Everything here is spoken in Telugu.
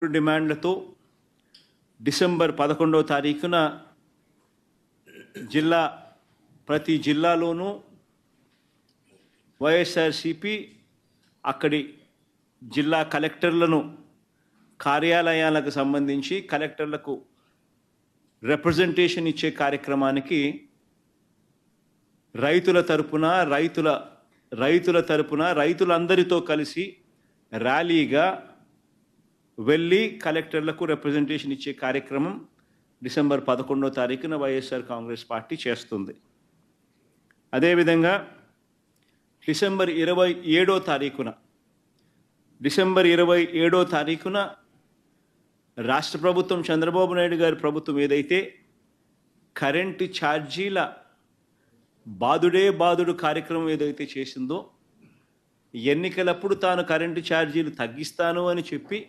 డిమాండ్లతో డిసెంబర్ 11వ తారీఖున ప్రతి జిల్లాలోనూ వైఎస్ఆర్సీపీ అక్కడి జిల్లా కలెక్టర్లను కార్యాలయాలకు సంబంధించి కలెక్టర్లకు రిప్రజెంటేషన్ ఇచ్చే కార్యక్రమానికి రైతులందరితో కలిసి ర్యాలీగా వెళ్ళి కలెక్టర్లకు రిప్రజెంటేషన్ ఇచ్చే కార్యక్రమం డిసెంబర్ 11వ తారీఖున వైఎస్ఆర్ కాంగ్రెస్ పార్టీ చేస్తుంది. అదేవిధంగా డిసెంబర్ 27వ తారీఖున రాష్ట్ర ప్రభుత్వం చంద్రబాబు నాయుడు గారి ప్రభుత్వం ఏదైతే కరెంటు ఛార్జీల బాదుడు కార్యక్రమం ఏదైతే చేసిందో, ఎన్నికలప్పుడు తాను కరెంటు ఛార్జీలు తగ్గిస్తాను అని చెప్పి